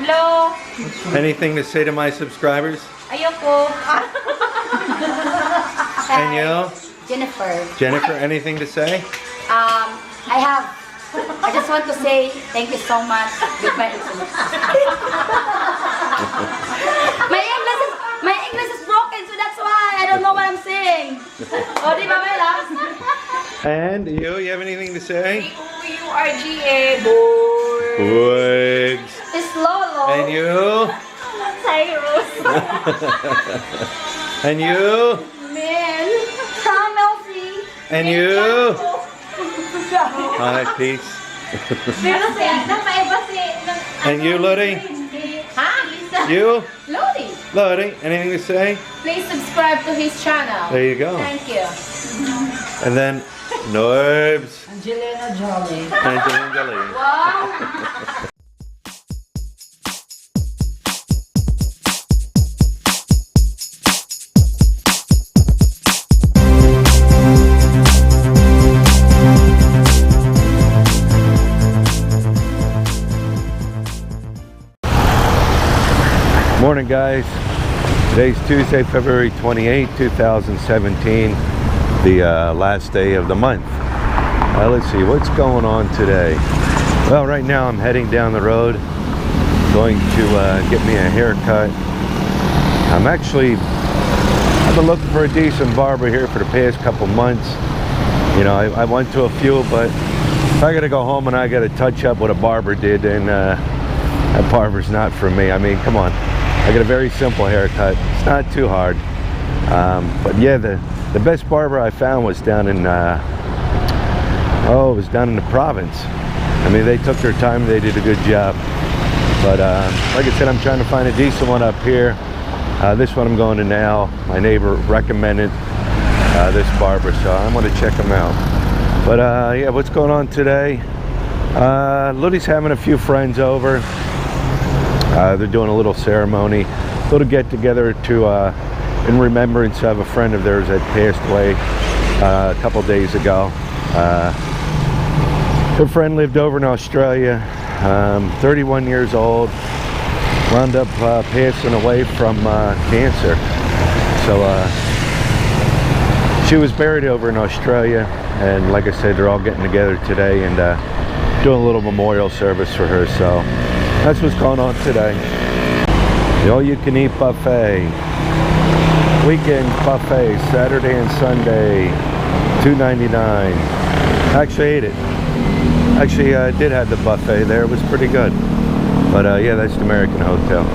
Hello. Anything to say to my subscribers? Ayoko. And you? Jennifer, anything to say? I just want to say thank you so much. Goodbye. My English is broken, so that's why I don't know what I'm saying. Oh, di ba may last? And you have anything to say? B-O-U-R-G-A, Boys. It's Lolo. And you? Cyrus. And you? Man. Tom Elsie. And you? Alright, peace. And you, Lote? Huh? You? Lote. Lote, anything to say? Please subscribe to his channel. There you go. Thank you. And then, Norbs. Angelina Jolie. Angelina Jolie. Wow. Morning, guys. Today's Tuesday, February 28, 2017, the last day of the month. Let's see, what's going on today? Well, right now I'm heading down the road, going to get me a haircut. I've been looking for a decent barber here for the past couple months. You know, I went to a few, but if I gotta go home and I gotta touch up what a barber did, then that barber's not for me. I mean, come on. I got a very simple haircut. It's not too hard. But yeah, the best barber I found was down in, it was down in the province. I mean, they took their time, they did a good job. But like I said, I'm trying to find a decent one up here. This one I'm going to now. My neighbor recommended this barber, so I'm going to check him out. But yeah, what's going on today? Lote's having a few friends over. They're doing a little ceremony, a little get together to in remembrance of a friend of theirs that passed away a couple days ago. Her friend lived over in Australia, 31 years old, wound up passing away from cancer. So she was buried over in Australia, and like I said, they're all getting together today and doing a little memorial service for her. So that's what's going on today. The all-you-can-eat buffet. Weekend buffet, Saturday and Sunday, $2.99. Actually ate it. Actually, I did have the buffet there. It was pretty good. But yeah, that's the American Hotel.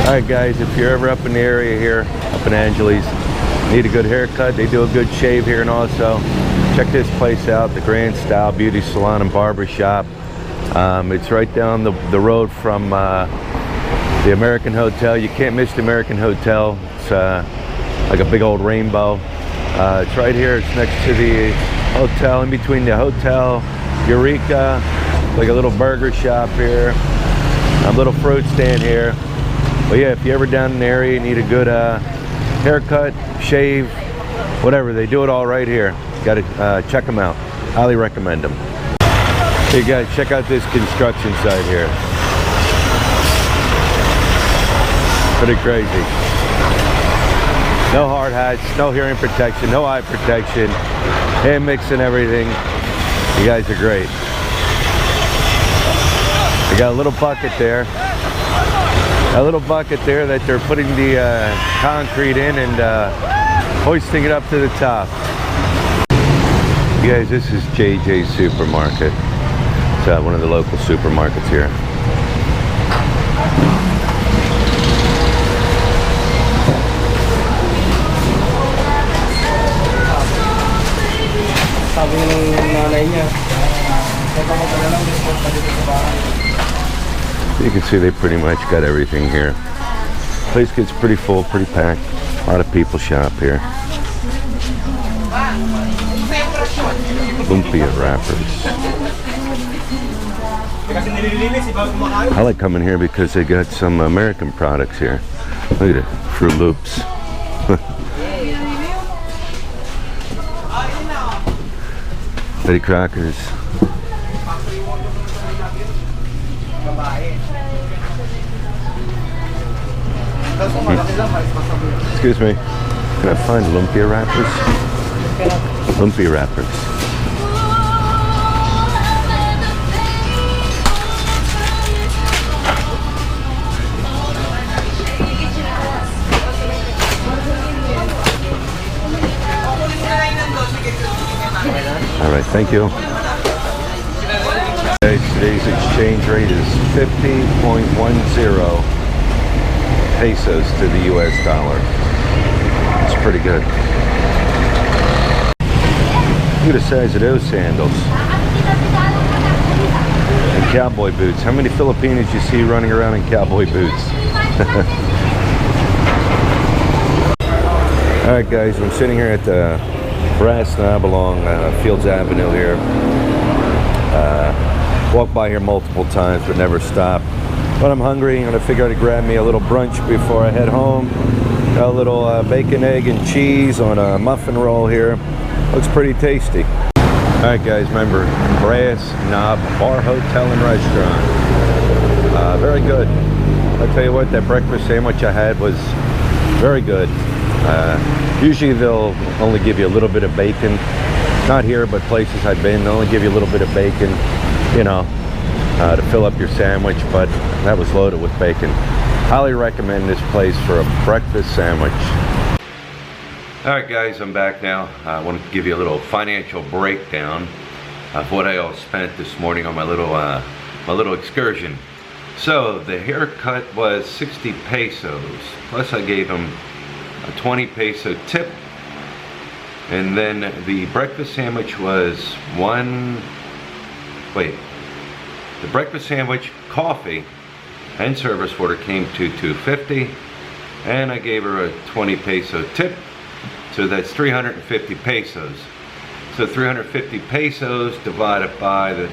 Alright guys, if you're ever up in the area here, up in Angeles, need a good haircut, they do a good shave here, and also check this place out, the Grand Style Beauty Salon and Barber Shop. It's right down the road from the American Hotel. You can't miss the American Hotel. It's like a big old rainbow. It's right here, it's next to the hotel, in between the hotel, Eureka, like a little burger shop here, a little fruit stand here. But yeah, if you're ever down in the area, you need a good haircut, shave, whatever, they do it all right here. Got to check them out. Highly recommend them. Hey guys, check out this construction site here. Pretty crazy. No hard hats, no hearing protection, no eye protection, hand mixing everything. You guys are great. They got a little bucket there. A little bucket there that they're putting the concrete in and hoisting it up to the top. You guys, this is JJ's Supermarket. It's one of the local supermarkets here. Sabi ng nanay niya, You can see they pretty much got everything here. Place gets pretty full, pretty packed. A lot of people shop here. Lumpia wrappers. I like coming here because they got some American products here. Look at it, Fruit Loops. Betty Crockers. Excuse me, can I find lumpia wrappers? Lumpia wrappers. Alright, thank you. Today's exchange rate is 50.10 pesos to the US dollar. It's pretty good. Look at the size of those sandals. And cowboy boots. How many Filipinos you see running around in cowboy boots? Alright guys, I'm sitting here at the Brass Knob along Fields Avenue here. Walked by here multiple times but never stopped. But I'm hungry. I'm gonna figure out to grab me a little brunch before I head home. Got a little bacon, egg, and cheese on a muffin roll here. Looks pretty tasty. Alright guys, remember, Brass Knob Bar, Hotel, and Restaurant. Very good. I'll tell you what, that breakfast sandwich I had was very good. Usually they'll only give you a little bit of bacon. Not here, but places I've been, they'll only give you a little bit of bacon, you know, to fill up your sandwich, but that was loaded with bacon. Highly recommend this place for a breakfast sandwich. Alright guys, I'm back now. I wanted to give you a little financial breakdown of what I all spent this morning on my little excursion. So the haircut was 60 pesos, plus I gave him a 20 peso tip, and then the breakfast sandwich was the breakfast sandwich, coffee, and service order came to $2.50, and I gave her a 20 peso tip, so that's 350 pesos. So 350 pesos divided by the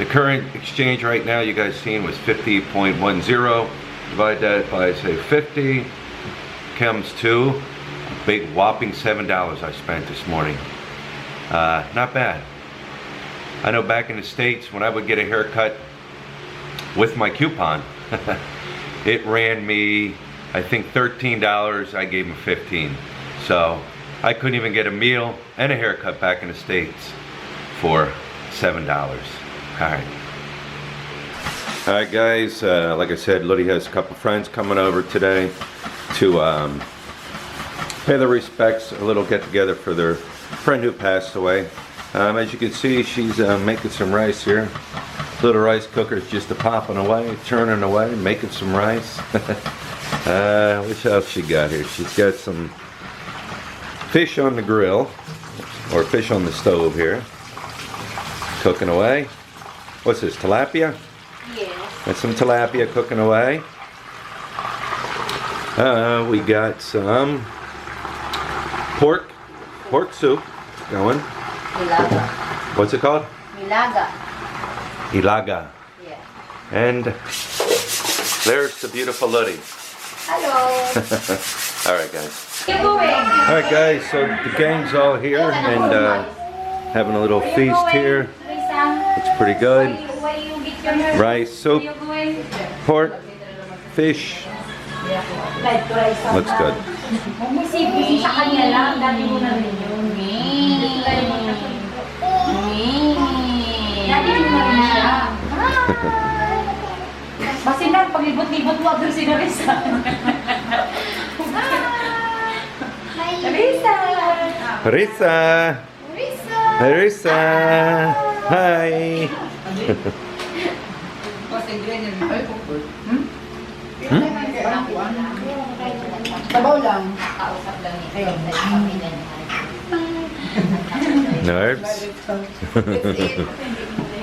current exchange right now, you guys seen, was 50.10. Divide that by, say, 50, comes to a big whopping $7 I spent this morning. Not bad. I know back in the States, when I would get a haircut with my coupon, it ran me, I think, $13. I gave him 15. So I couldn't even get a meal and a haircut back in the States for $7. Alright. Alright guys, like I said, Lote has a couple friends coming over today to pay their respects, a little get together for their friend who passed away. As you can see, she's making some rice here. Little rice cooker's just popping away, turning away, making some rice. What else she got here? She's got some fish on the grill, or fish on the stove here, cooking away. What's this, tilapia? Yes. Got some tilapia cooking away. We got some pork soup going. Ilaga. What's it called? Ilaga. Ilaga. Yeah. And there's the beautiful Lote. Hello. Alright guys. Where you going? Alright guys, so the gang's all here and having a little feast here. Looks pretty good. Rice, soup, pork, fish. Looks good. Sa kanya lang, dati mo na rin yun. Dati mo na rin siya. Basinan, paglibot-libot mo, doon si Marisa. Marisa! Marisa! Marisa! Hi! Sabaw lang. Nerves?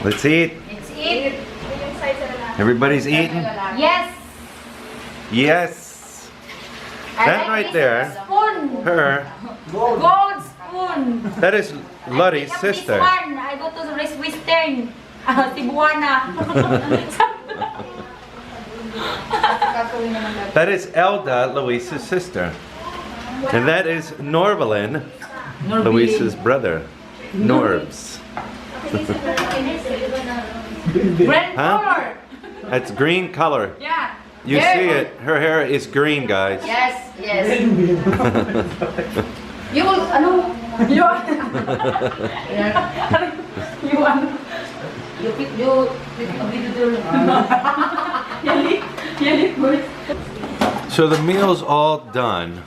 Let's eat. Let's eat. Everybody's eating? Yes. Yes. That right there, Spoon. her, Gold spoon. that is Lote's This sister. one, I go to the Western. Cebuana. That is Elda, Luis's sister. And that is Norvelin, Luis's brother. Norbs. Red Huh? color. That's green color. Yeah. You see it, her hair is green, guys. Yes, yes. You will, ano? You So the meal's all done,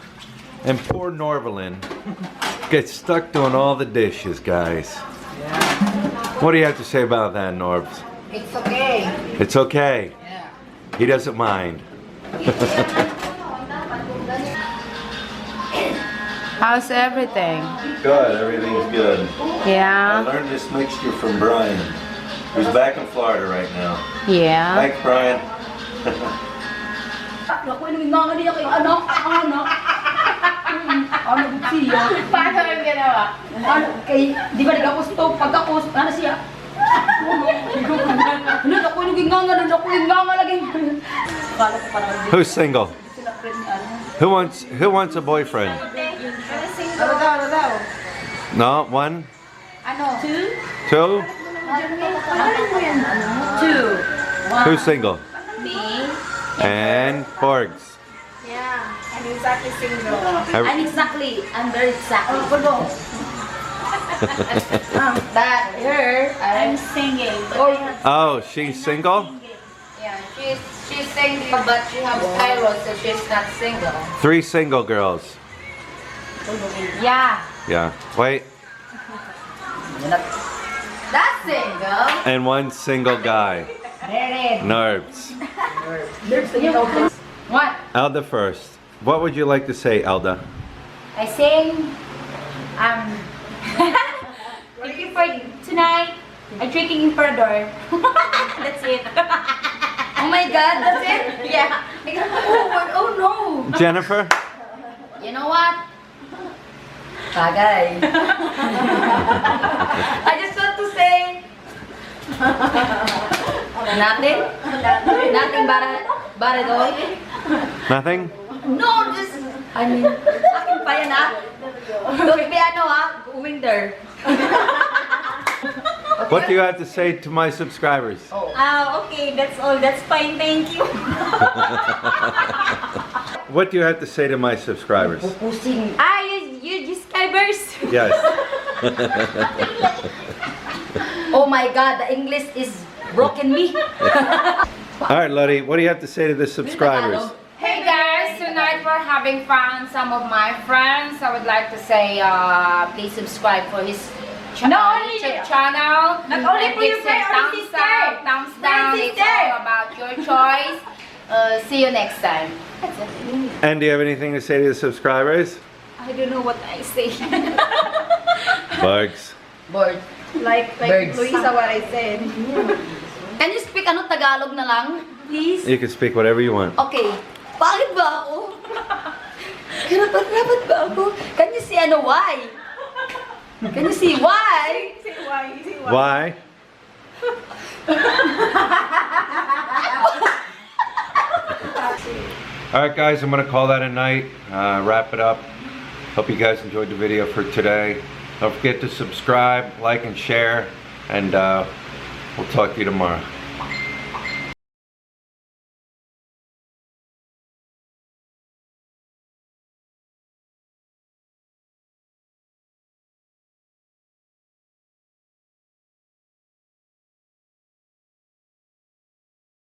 and poor Norvelin gets stuck doing all the dishes, guys. What do you have to say about that, Norbs? It's okay. It's okay. Yeah. He doesn't mind. How's everything? Good, everything's good. I Yeah. learned this mixture from Brian, who's back in Florida right now. Yeah. Thanks, Brian. Ako yung nga niya kay anak. Ano siya? Paano yung ginawa? Ano kay di ba nagagusto pagkakos ano siya? Ano ako yung nga lagi. Kala ko parang Who's single? sila friend ni ano. Who wants a boyfriend? Ano daw? No, one, Ano? Two. two. Two. Who's single? Me. And Borgs. Yeah. I'm exactly single. I'm very exactly. That her, I'm singing. Oh, she's single? Yeah, she's single, but she has thyroid, so she's not single. 3 single girls. Yeah. Yeah. Wait. That's single. And 1 single guy. Nerves. What? Elda first. What would you like to say, Elda? I sing. Thank you for tonight. I'm drinking Emperador. That's it. Oh my God, that's it? Yeah. Oh no. Jennifer? You know what? Bagay. I just want to say nothing. Nothing but it all. Nothing? No, just I mean, akin pa yan ha. Don't be ano ha, going there. What do you have to say to my subscribers? Okay, that's all. That's fine, thank you. What do you have to say to my subscribers? You subscribers. Yes. Oh my God, the English is broken me. All right, Lotte, what do you have to say to the subscribers? Hey guys, tonight we're having fun. Some of my friends, I would like to say, please subscribe for his YouTube channel. Not only And for your give some friend, only thumbs sister. up, thumbs down. It's sister. all about your choice. See you next time. And do you have anything to say to the subscribers? I don't know what I say. Bugs. Bored. like Birds. Luisa, what I said. Can you speak ano Tagalog na lang, please? You can speak whatever you want. Okay. Bakit ba ako? Dapat ba ako? Can you see ano why? Can you see why? Why? Alright guys, I'm going to call that a night. Wrap it up. Hope you guys enjoyed the video for today. Don't forget to subscribe, like, and share. And we'll talk to you tomorrow.